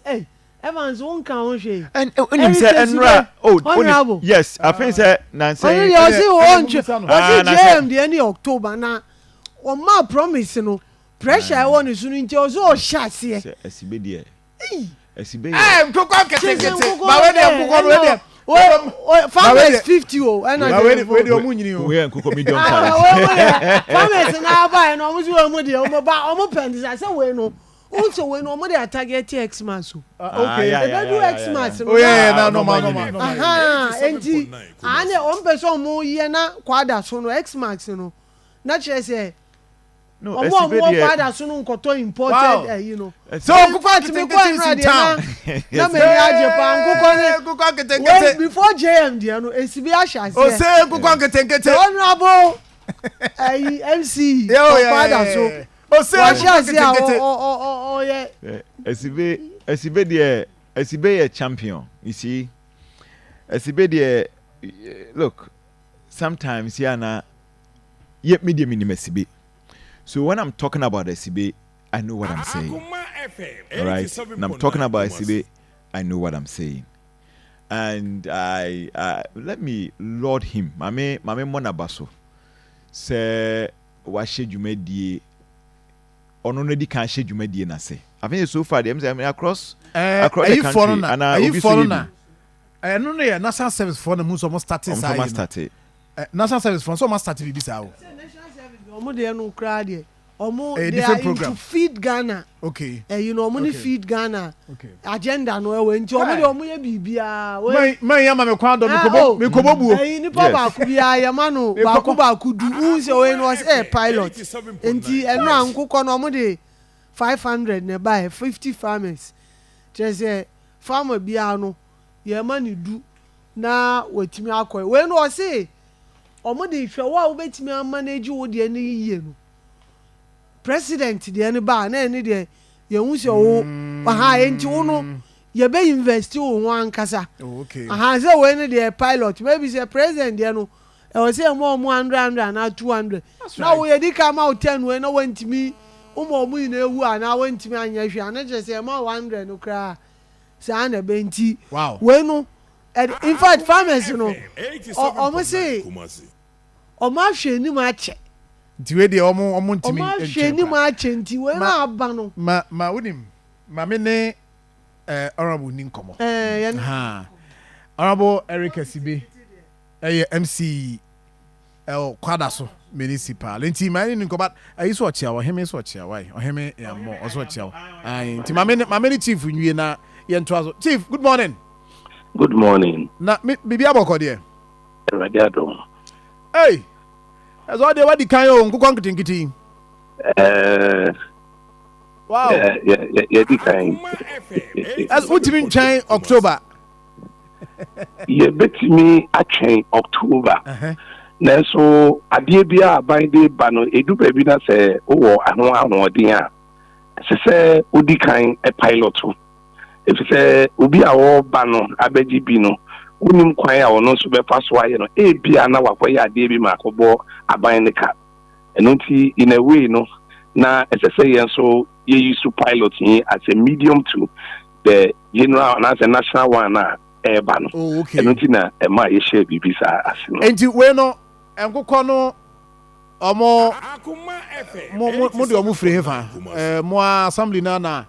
hey, Evans won't count she. And Enra, oh, yes, I think that Nancy. Was it JM the end of October now? Or my promise, you know, pressure I want is soon into all shots here. Asibey. Asibey. Well, farmers 50 and I wait farmers now buy and almost almost pennies. I said, well, also when nobody target Xmas. Okay, they do Xmas. Oh yeah, no. Aha, and I on person more year na Kwadaso no Xmas no. Naturally say no, Kwadaso no koto imported, you know. So kufa to me kwa in town. Na me ya Japan before JM dia no Asibey asha. Oh say kufa ketenkete. Honorable MC Kwadaso. Oh say Asibey a champion. You see, Asibey look. Sometimes yana yet medium in Asibey. So when I'm talking about Asibey, I know what I'm saying. All right, when I'm talking about Asibey, I know what I'm saying. And I let me laud him. Mame Monabaso say washe jumedie. Ono no di kan hye dwumadie na se. I think so far them across the country and are you foreigner? No no national service for the most almost started say. National service for so almost started bi sa o. National service omo de no kra de. Omo they are program. To feed Ghana. Okay. You know omo feed Ghana. Okay. Agenda no we nti omo de omo ye bibia. Man ya ma me kwa do me kobo buo. Ni pa ba ku bia ya ma no ba ku du unse we no say pilot. Enti eno ankukọ no omo de 500 ne buy 50 farmers. Say farmer bia no ye ma ni du na watimi akoy. We no say omo de hwe wo betimi manage wo de ni yiye no. President de any ba na any de ye hu se wo aha enti wo no ye be invest wo ho ankasa. Okay. Aha say we any de pilot maybe say president de no e wo say mo 100 na 200 na wo ye di ka ma 10 we na wantimi mo na ewu ana wantimi anya hwe ana je say mo 100 no kra say na be nti we no in fact farmers no o say o ma hwe ni ma che nti we de omo ntimi o ma hwe ni ma che nti we na aba no ma wonim ma me ne honorable ninkomo honorable Eric Asibey MC Kwadaso municipal nti ma ni ninkomo ayi so ochia wo heme so ochia wai o heme ya mo o so ochia ai nti ma me chief nwie na ye ntoazo chief good morning. Good morning. Na bibi aboko de Radiado. Hey, as all the wadi kan yo nkukọ nkitinkitin. Wow. Yeah, di kan. As ultimate chain October. Yeah, betimi atwen October. Na so adie bia aban de ba no edu ba bi na se wo ahon odin a. Se odi kan e pilot. If say obi a wo ba no abeji bi no unim kwan a ono so be faso aye no e bia na wakoye ade bi makobo aban ne ka eno nti in a way no na say yen so ye use pilot as a medium to the general and as a national one na e ba no eno nti na e ma ye share bibi sa asino enti we no enkokọ no omo mo de omo free hefa mo assembly na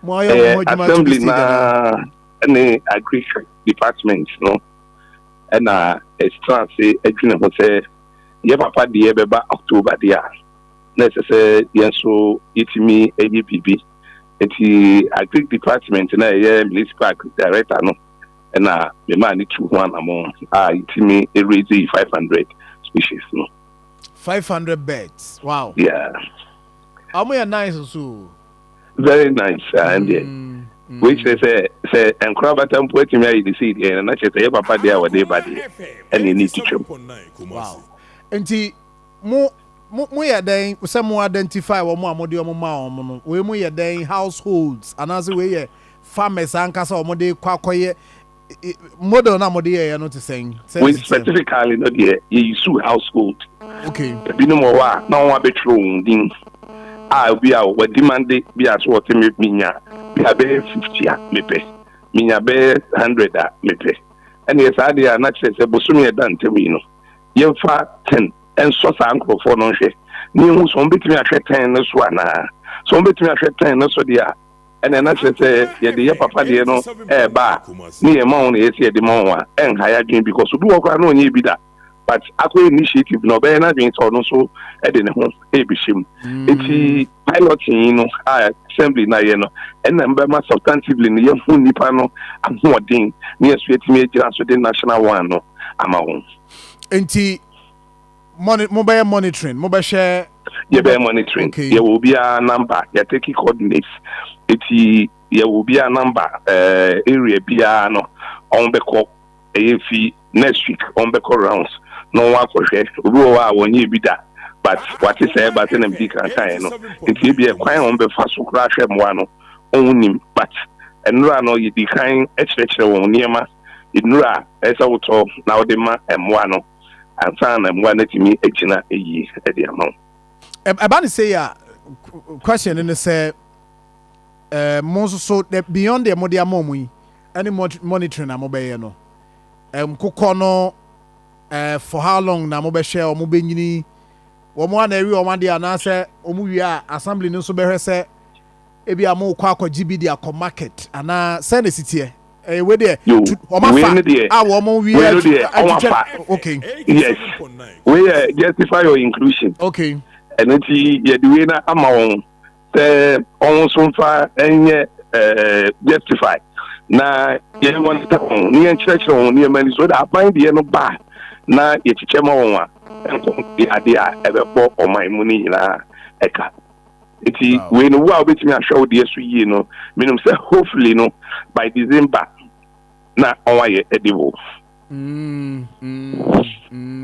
mo ayo mo juma assembly na any agriculture department no and it's trans say adwene ho say ye papa de be ba October dia na say yen so itimi ABB enti agric department na ye municipal director no and me man need to one among itimi raise 500 species no 500 birds. Wow. Yeah. How many nice so? Very nice and which they say and crab at them put me the seed and I say papa there or day body and you need to chop. Wow. Enti mo ya den some more identify what more amodi omo we mo ya den households and as we farmers ankasa omode kwakoye model na model here no to saying we specifically not here you use household okay binu mo wa na wa betro din bi a we demand bi as what me minya bi be 50 a me pe minya be 100 a me pe and yes I dey na chere say bosumi e dan temi no yemfa 10 and so sa ankrofo no hwe ni hu so mbetimi ahwe 10 no so ana so mbetimi ahwe 10 no so dia and na chere say ye dey papa dey no ba ni e ma won e say dey ma won a en haya dwen because obi wo kwa no onye bi da but akwa initiative no be na dwen so no so e dey ne ho e bi shim eti piloting no assembly na ye no and na mba ma substantively ne ye hu nipa no ahodin ne ye so etimi egira so the national one no ama won enti mobile monitoring mobile share ye be monitoring there will be a number you take coordinates eti there will be a number area bia no on be call fi next week on be call rounds no one for share obi wa wonye bi da but what is say but na bi kan kan no eti bi e kwan on be fa so kra hwe mo ano onim but enura no ye di kan echechere won niema enura esa woto na odema emwa no ansa na emwa na timi echina eyi e di amount about say question in say most so beyond the modia momu any monitoring na mobile no kokko no for how long na mobile share o mobile nyini wo mo na wi o ma dia na say o mu wi a assembly no so be hwe say e bia mo kwa GBD akọ market ana say na sitie we there o ma fa wo mo wi okay yes we justify your inclusion okay and enti ye de we na ama won say on so fa enye justify na ye want to ni en church on ni mani so that find the no ba na ye chiche ma won a enko di ade a ebe po o man mu ni na eka iti we no wa obetimi ahwe de so yi no minimum say hopefully no by December na on ye edible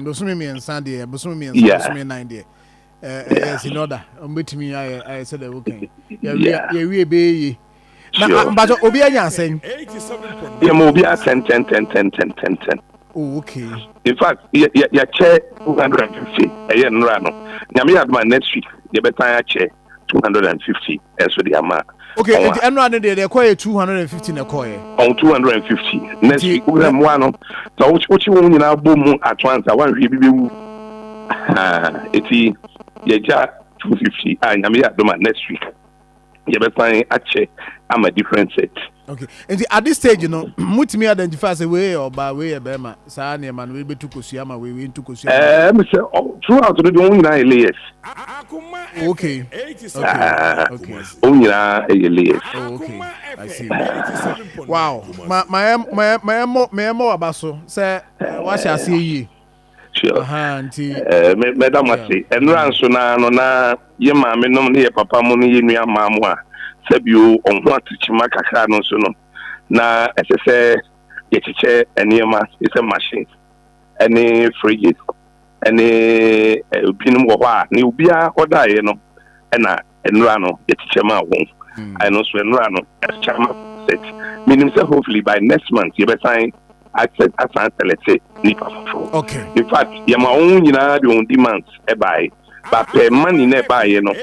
bosumi mi ensande bosumi mi ensande bosumi 9 de yes in order obetimi I said okay yeah we be yi na but obi anya asen yeah mo obi a 10 oh okay in fact ya chair 250 e nra no nyame adma next week ye betan chair 250 so the amount okay and enra no dey call 250 na call on 250 next week we am one so which won nyina bomu at once I wan hwe bibewu eti ye ja 250 nyame adma next week ye betan chair am a different set. Okay. And at this stage, you know, mutimi identify say way or by way bema. Sa na man we betu kosua we into kosua. Me say throughout the only na layers. Okay. Okay. Only na layers. Okay. I see. Wow. My abaso say what shall see ye. Sure. Auntie. Madam say enran so na no na ye ma me no ne papa mo ne ye nua ma mo a sabio on ho atichima kakra no so no na ese ye chiche eniema is a machine any fridges any opinum wo ha ne obia oda ye no na enura no ye chiche ma won I know so enura no chama set meaning say hopefully by next month you be sign access let's say nipa for okay in fact ye ma on nyina de on demand e buy but per money na buy you know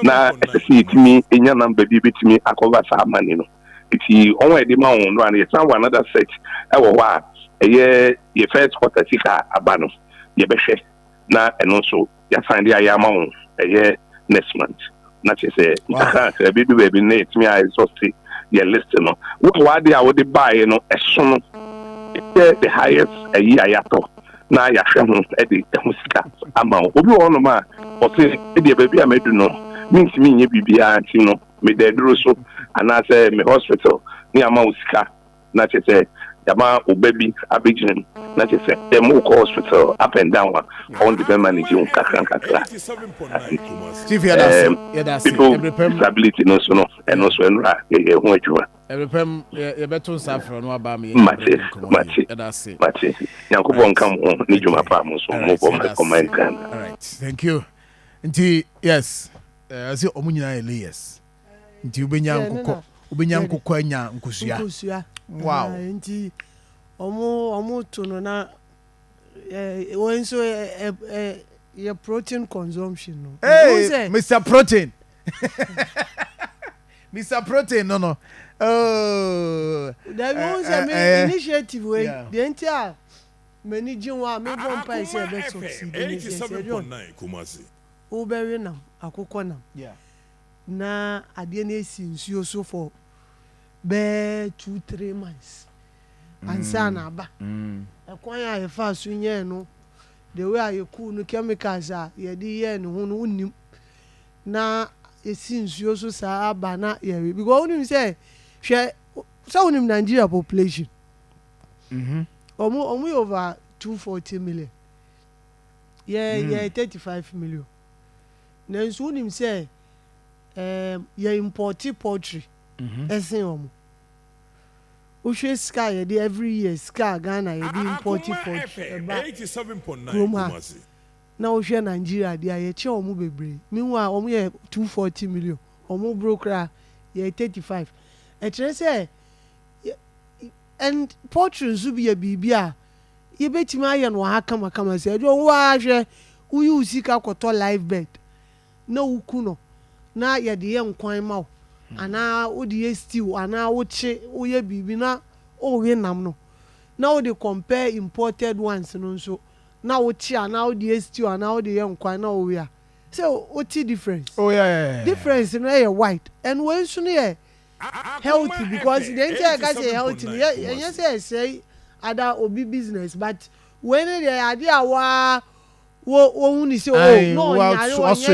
na see me enya number bi betimi akover sa money no iti on we dey ma on run ye san another set e wo wa ye first quarter sika abano ye be hwe na eno so ya find ya ya ma on ye next month na che say e bi do be na itimi I so see ye list no wa dey a wo dey buy you know eso no the highest a year yato na ya hwe e dey sika ama obi wo no ma o say e dey baby amedu no means me nye bibia anti no me dey duro so ana say me hospital ni ama usika na che say yama obabi abigin na che say dem go hospital up and down on the manage un kakran chief ya that's every disability no so no and also enra ye ho adwuma every pem ye beto safro no aba me mate yankobon kam ni dwuma pa mo so mo bo comment kan all right thank you nti yes as you omunyina Elias nti ubenya nkokọ anya nkusua wow nti omu to no na when so your protein consumption no hey Mr. Protein Mr. Protein, no. Oh. There was a initiative way. The entire many Juma, me one pie say best succeed. 87.9 Kumasi. Uber now, Akoma. Yeah. Na adie since you so for be 2-3 months. Ansa na aba. Ekwan ya fa so nye no. The way I cool no chemicals are ye di ye no ho no unim. Na since you so sa aba na ye because unim say hwe so unim Nigeria population. Omu over 240 million. Yeah, 35 million. Na so unim say ye import poultry. Esen omu. Ushe sky ye every year sky Ghana ye import poultry. 87.9 Kumasi. Na ushe Nigeria dia ye che omu bebre. Meanwhile omu ye 240 million. Omu broker ye 35. E kire say and poultry nso bi ye bibia ye betimi aye no ha kama say do wo ahwe uyi usika koto live bed na wuku no na ye de ye nkwan ma ana wo de stew ana wo che wo ye bibi na o we nam no na wo de compare imported ones no so na wo che ana wo de stew ana wo de ye nkwan na wo we a so what difference difference no ye white and when so no healthy because the entire guy say healthy and say other obi business but when they idea wa wo hu say oh no nyare wo so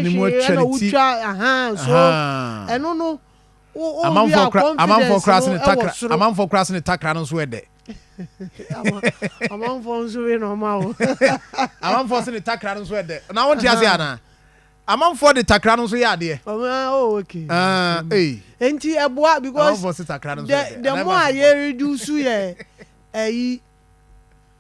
and no amam for cross in takra no so ede amam for so we normal amam for in takra no so ede na won tia say ana amam for the takra no so ya de oh okay enti eboa because the more I reduce ye